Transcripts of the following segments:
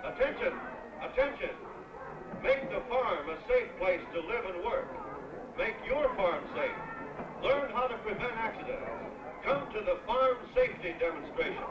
Attention! Attention! Make the farm a safe place to live and work. Make your farm safe. Learn how to prevent accidents. Come to the farm safety demonstration.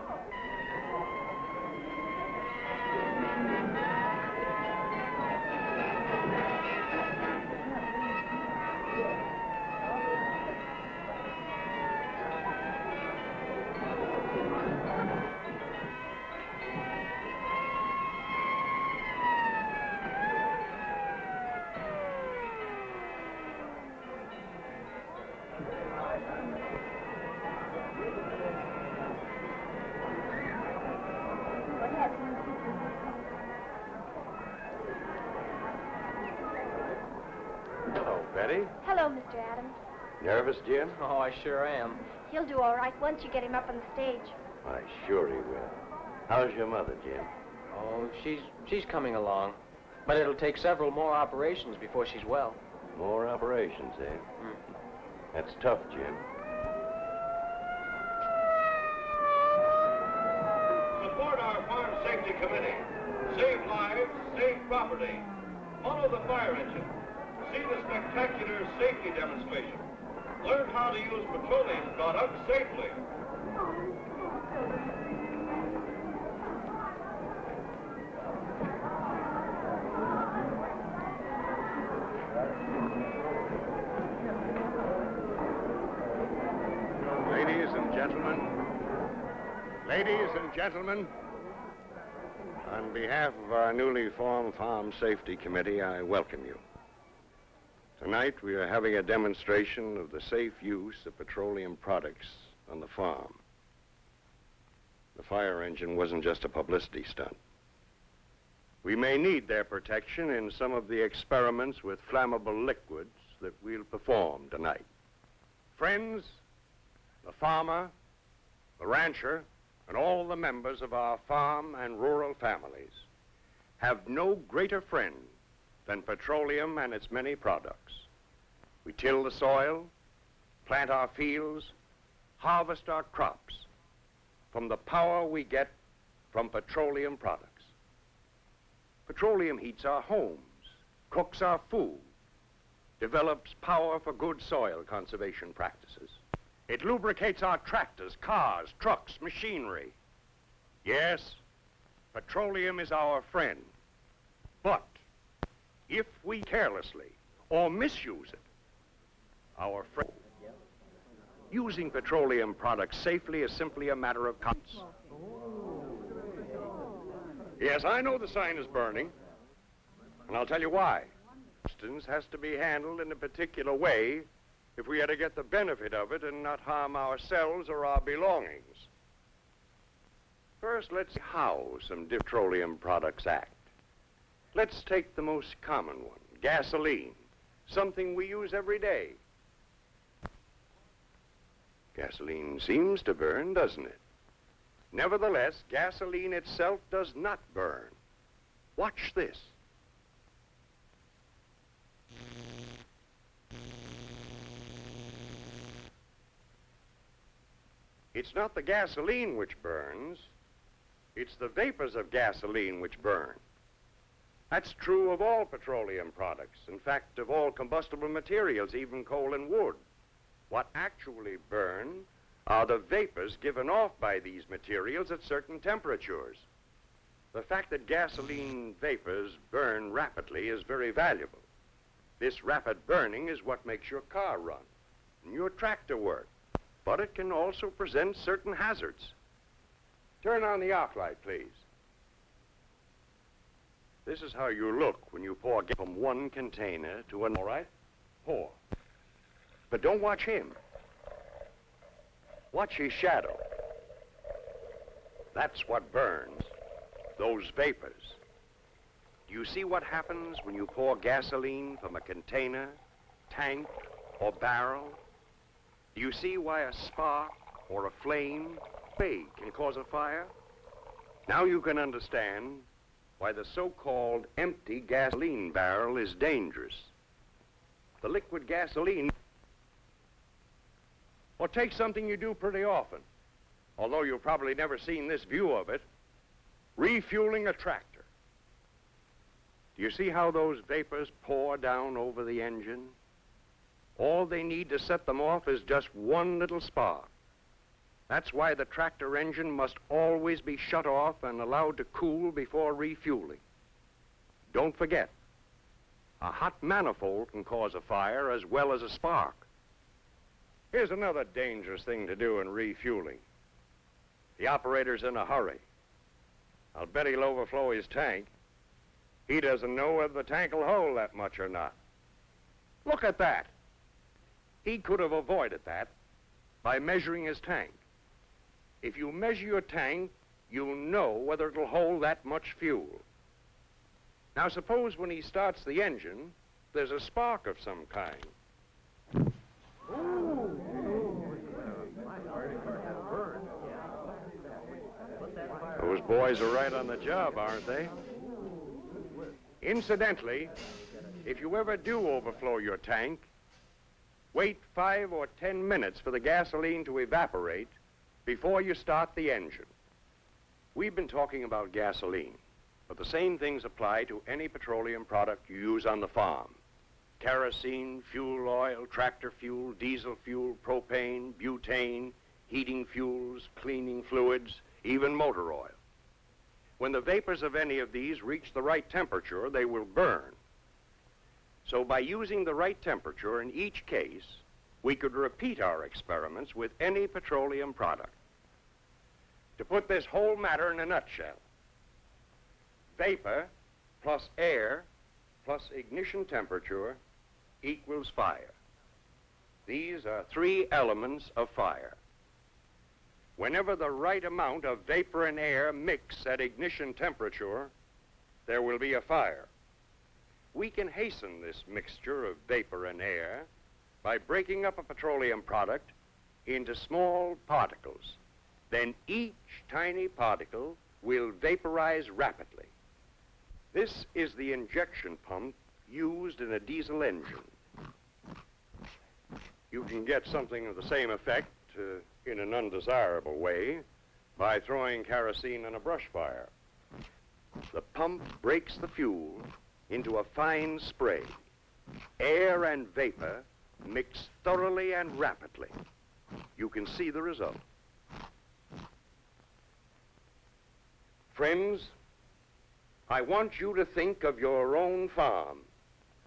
Hello, Betty. Hello, Mr. Adams. Nervous, Jim? Oh, I sure am. He'll do all right once you get him up on the stage. Why, sure he will. How's your mother, Jim? Oh, she's coming along. But it'll take several more operations before she's well. More operations, eh? That's tough, Jim. Support our Farm Safety Committee. Save lives, save property. Follow the fire engine. See the spectacular safety demonstration. Learn how to use petroleum products safely. Ladies and gentlemen, on behalf of our newly formed Farm Safety Committee, I welcome you. Tonight, we are having a demonstration of the safe use of petroleum products on the farm. The fire engine wasn't just a publicity stunt. We may need their protection in some of the experiments with flammable liquids that we'll perform tonight. Friends, the farmer, the rancher, and all the members of our farm and rural families have no greater friend than petroleum and its many products. We till the soil, plant our fields, harvest our crops from the power we get from petroleum products. Petroleum heats our homes, cooks our food, develops power for good soil conservation practices. It lubricates our tractors, cars, trucks, machinery. Yes, petroleum is our friend. But if we carelessly or misuse it, our friend. Using petroleum products safely is simply a matter of conscience. Yes, I know the sign is burning, and I'll tell you why. Substance has to be handled in a particular way if we are to get the benefit of it and not harm ourselves or our belongings. First, let's see how some petroleum products act. Let's take the most common one, gasoline, something we use every day. Gasoline seems to burn, doesn't it? Nevertheless, gasoline itself does not burn. Watch this. It's not the gasoline which burns, it's the vapors of gasoline which burn. That's true of all petroleum products. In fact, of all combustible materials, even coal and wood. What actually burn are the vapors given off by these materials at certain temperatures. The fact that gasoline vapors burn rapidly is very valuable. This rapid burning is what makes your car run and your tractor work, but it can also present certain hazards. Turn on the arc light, please. This is how you look when you pour gas from one container to another. All right? Pour. But don't watch him. Watch his shadow. That's what burns, those vapors. Do you see what happens when you pour gasoline from a container, tank, or barrel? Do you see why a spark or a flame can cause a fire? Now you can understand why the so-called empty gasoline barrel is dangerous. The liquid gasoline, or take something you do pretty often, although you've probably never seen this view of it, refueling a tractor. Do you see how those vapors pour down over the engine? All they need to set them off is just one little spark. That's why the tractor engine must always be shut off and allowed to cool before refueling. Don't forget, a hot manifold can cause a fire as well as a spark. Here's another dangerous thing to do in refueling. The operator's in a hurry. I'll bet he'll overflow his tank. He doesn't know whether the tank will hold that much or not. Look at that. He could have avoided that by measuring his tank. If you measure your tank, you'll know whether it'll hold that much fuel. Now suppose when he starts the engine, there's a spark of some kind. Those boys are right on the job, aren't they? Incidentally, if you ever do overflow your tank, wait 5 or 10 minutes for the gasoline to evaporate before you start the engine. We've been talking about gasoline, but the same things apply to any petroleum product you use on the farm. Kerosene, fuel oil, tractor fuel, diesel fuel, propane, butane, heating fuels, cleaning fluids, even motor oil. When the vapors of any of these reach the right temperature, they will burn. So by using the right temperature in each case, we could repeat our experiments with any petroleum product. To put this whole matter in a nutshell, vapor plus air plus ignition temperature equals fire. These are 3 elements of fire. Whenever the right amount of vapor and air mix at ignition temperature, there will be a fire. We can hasten this mixture of vapor and air by breaking up a petroleum product into small particles. Then each tiny particle will vaporize rapidly. This is the injection pump used in a diesel engine. You can get something of the same effect in an undesirable way by throwing kerosene in a brush fire. The pump breaks the fuel into a fine spray. Air and vapor mix thoroughly and rapidly. You can see the result. Friends, I want you to think of your own farm.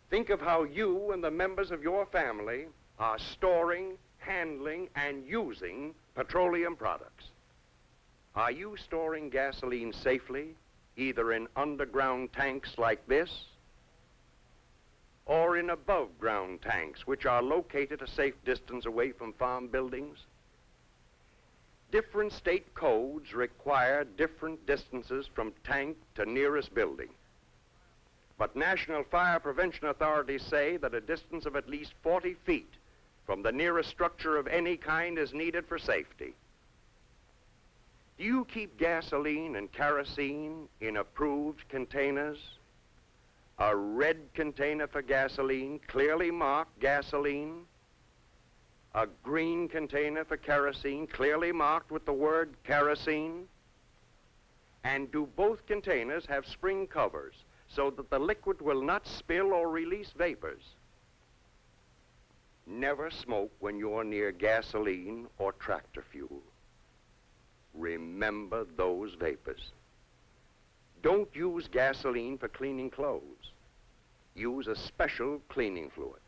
Think of how you and the members of your family are storing, handling, and using petroleum products. Are you storing gasoline safely, either in underground tanks like this, or in above-ground tanks, which are located a safe distance away from farm buildings? Different state codes require different distances from tank to nearest building. But national fire prevention authorities say that a distance of at least 40 feet from the nearest structure of any kind is needed for safety. Do you keep gasoline and kerosene in approved containers? A red container for gasoline, clearly marked gasoline. A green container for kerosene, clearly marked with the word kerosene. And do both containers have spring covers so that the liquid will not spill or release vapors? Never smoke when you're near gasoline or tractor fuel. Remember those vapors. Don't use gasoline for cleaning clothes. Use a special cleaning fluid.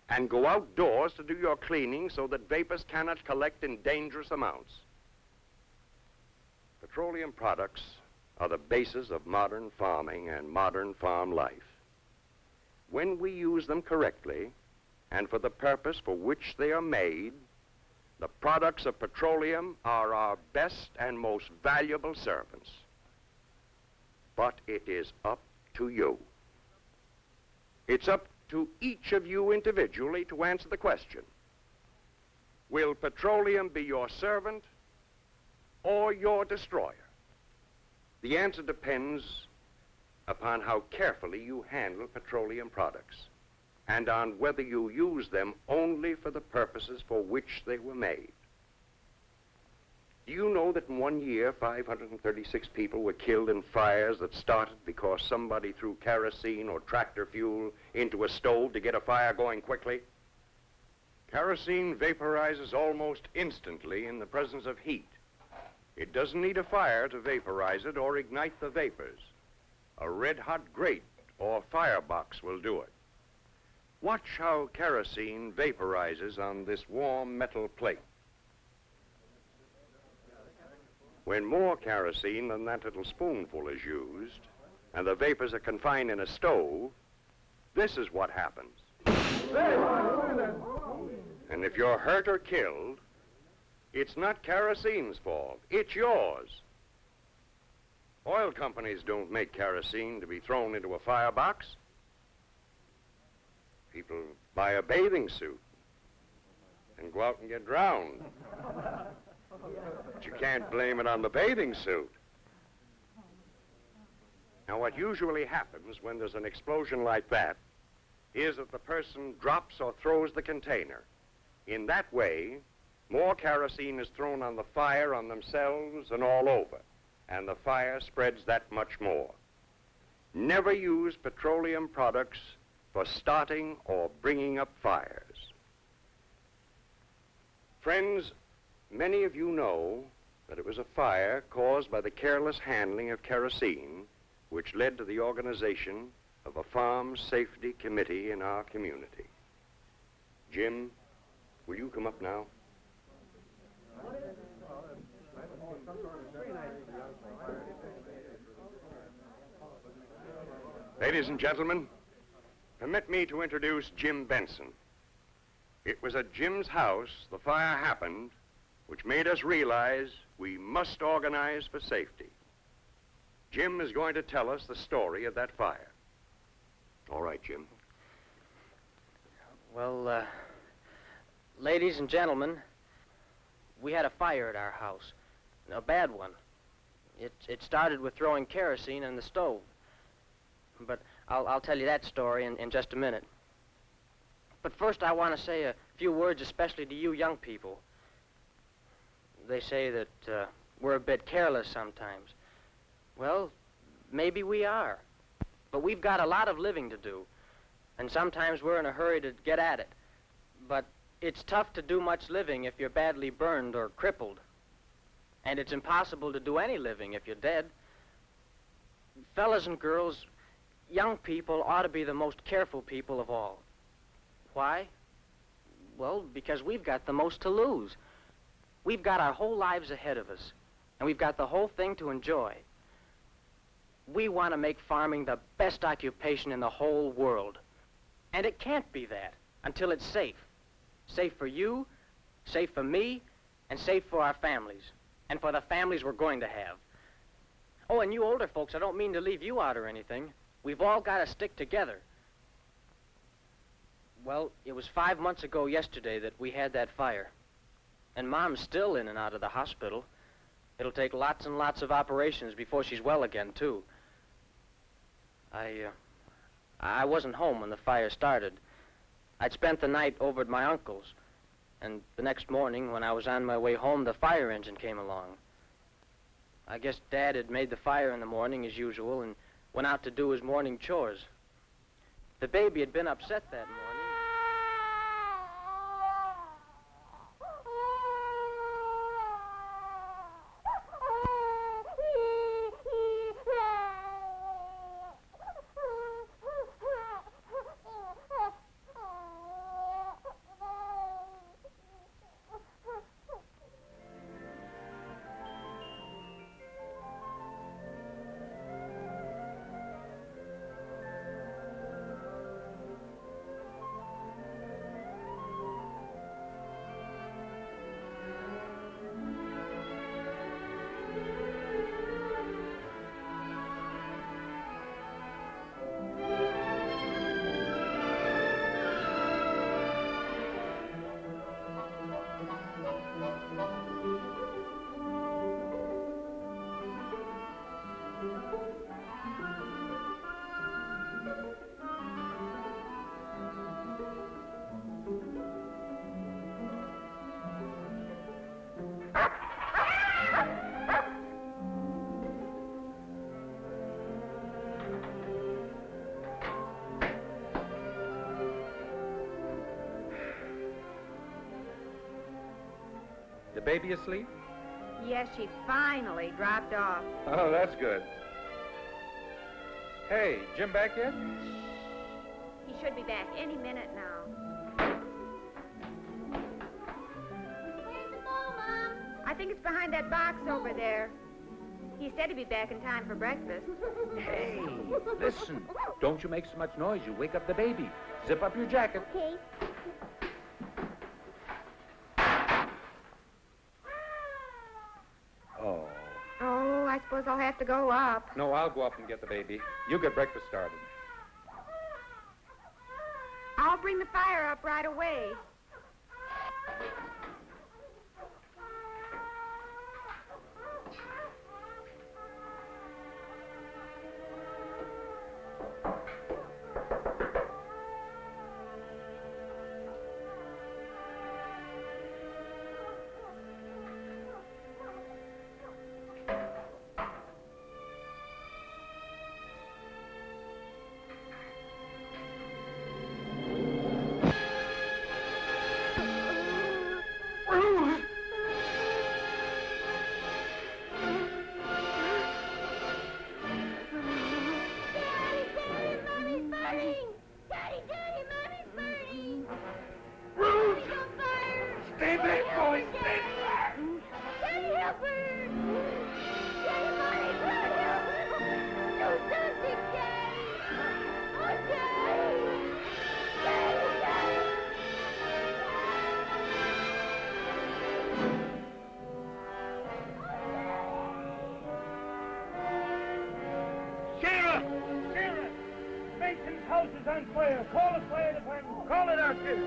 And go outdoors to do your cleaning so that vapors cannot collect in dangerous amounts. Petroleum products are the basis of modern farming and modern farm life. When we use them correctly, and for the purpose for which they are made, the products of petroleum are our best and most valuable servants. But it is up to you. It's up to each of you individually to answer the question. Will petroleum be your servant or your destroyer? The answer depends upon how carefully you handle petroleum products and on whether you use them only for the purposes for which they were made. Do you know that in 1 year, 536 people were killed in fires that started because somebody threw kerosene or tractor fuel into a stove to get a fire going quickly? Kerosene vaporizes almost instantly in the presence of heat. It doesn't need a fire to vaporize it or ignite the vapors. A red-hot grate or firebox will do it. Watch how kerosene vaporizes on this warm metal plate. When more kerosene than that little spoonful is used, and the vapors are confined in a stove, this is what happens. And if you're hurt or killed, it's not kerosene's fault, it's yours. Oil companies don't make kerosene to be thrown into a firebox. People buy a bathing suit and go out and get drowned. But you can't blame it on the bathing suit. Now, what usually happens when there's an explosion like that is that the person drops or throws the container. In that way, more kerosene is thrown on the fire, on themselves, and all over, and the fire spreads that much more. Never use petroleum products for starting or bringing up fires. Friends, many of you know that it was a fire caused by the careless handling of kerosene which led to the organization of a farm safety committee in our community. Jim, will you come up now? Ladies and gentlemen, permit me to introduce Jim Benson. It was at Jim's house the fire happened, which made us realize we must organize for safety. Jim is going to tell us the story of that fire. All right, Jim. Well, ladies and gentlemen, we had a fire at our house, a bad one. It started with throwing kerosene in the stove. But I'll tell you that story in just a minute. But first I want to say a few words especially to you young people. They say that we're a bit careless sometimes. Well, maybe we are. But we've got a lot of living to do. And sometimes we're in a hurry to get at it. But it's tough to do much living if you're badly burned or crippled. And it's impossible to do any living if you're dead. Fellas and girls, young people ought to be the most careful people of all. Why? Well, because we've got the most to lose. We've got our whole lives ahead of us, and we've got the whole thing to enjoy. We want to make farming the best occupation in the whole world. And it can't be that until it's safe. Safe for you, safe for me, and safe for our families, and for the families we're going to have. Oh, and you older folks, I don't mean to leave you out or anything. We've all got to stick together. Well, it was 5 months ago yesterday that we had that fire. And Mom's still in and out of the hospital. It'll take lots and lots of operations before she's well again, too. I wasn't home when the fire started. I'd spent the night over at my uncle's. And the next morning, when I was on my way home, the fire engine came along. I guess Dad had made the fire in the morning, as usual, and went out to do his morning chores. The baby had been upset that morning. baby asleep? Yes, she finally dropped off. Oh, that's good. Hey, Jim back yet? He should be back any minute now. Where's the bowl, Mom? I think it's behind that box over there. He said he'd be back in time for breakfast. Hey, listen. Don't you make so much noise. You wake up the baby. Zip up your jacket. Okay. Oh. Oh, I suppose I'll have to go up. No, I'll go up and get the baby. You get breakfast started. I'll bring the fire up right away. Stay back, boys. Stay back. Daddy, help her! Daddy, Mommy, Daddy, help her! Do something, Daddy! Oh, Daddy! Daddy, Daddy! Sheriff! Sheriff! Mason's house is on fire. Call the fire department. Call it out here.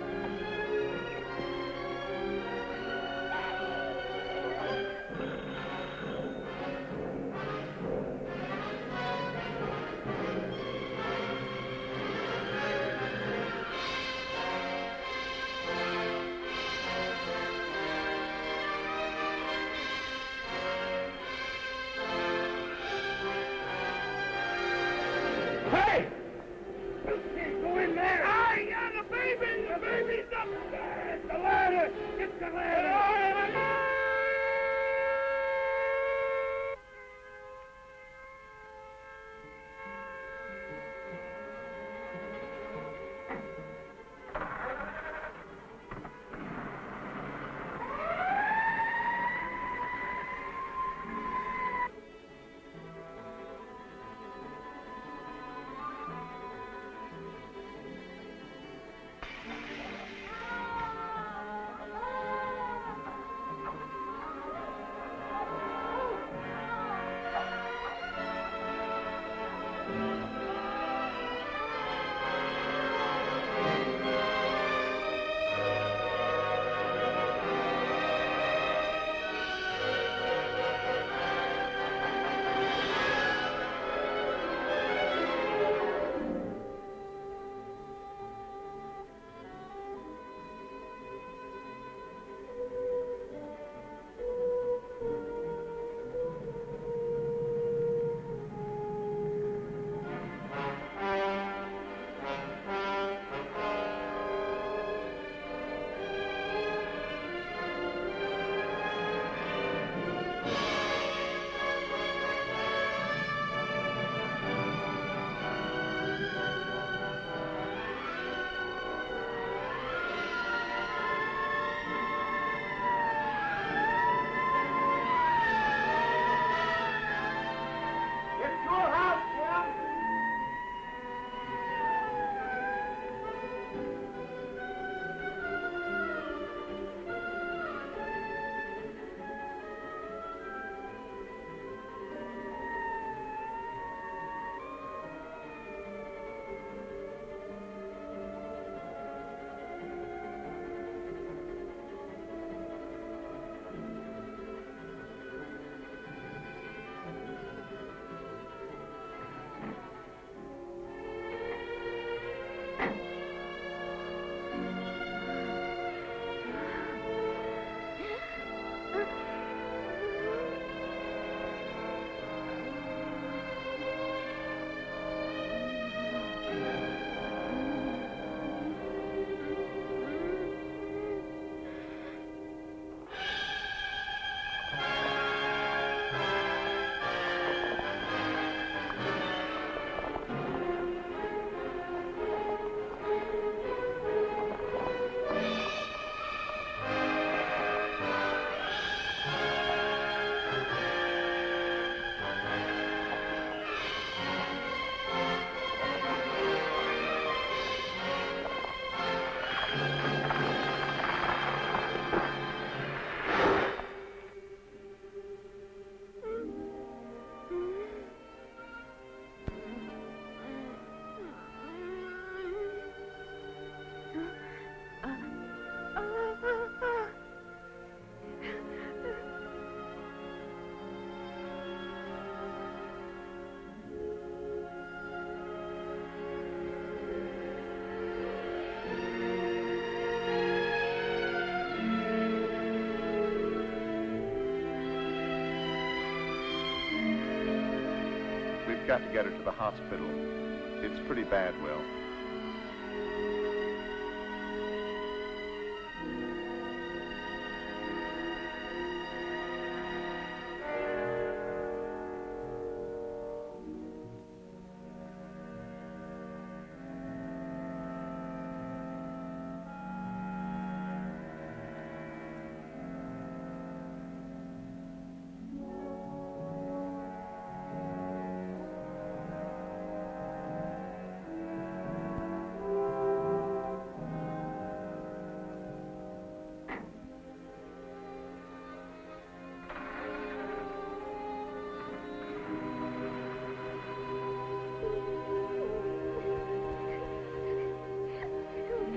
Hey! You can't go in there. I got the baby. The baby's up. got to get her to the hospital. It's pretty bad, Will.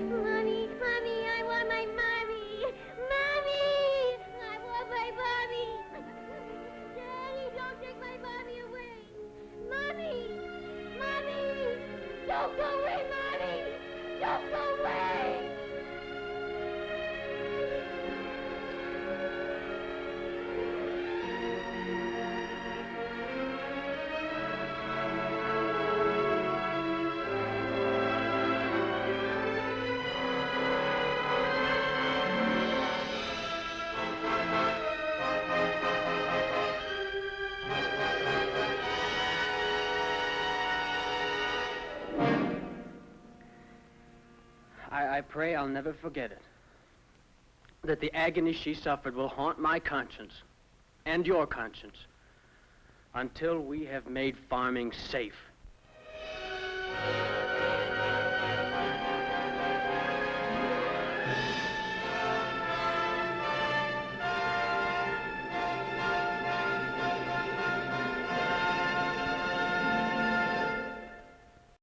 Mommy, Mommy, I want my Mommy. Mommy, I want my Mommy. Daddy, don't take my Mommy away. Mommy, Mommy, don't go away, Mommy. Don't go away. I pray I'll never forget it. That the agony she suffered will haunt my conscience and your conscience until we have made farming safe.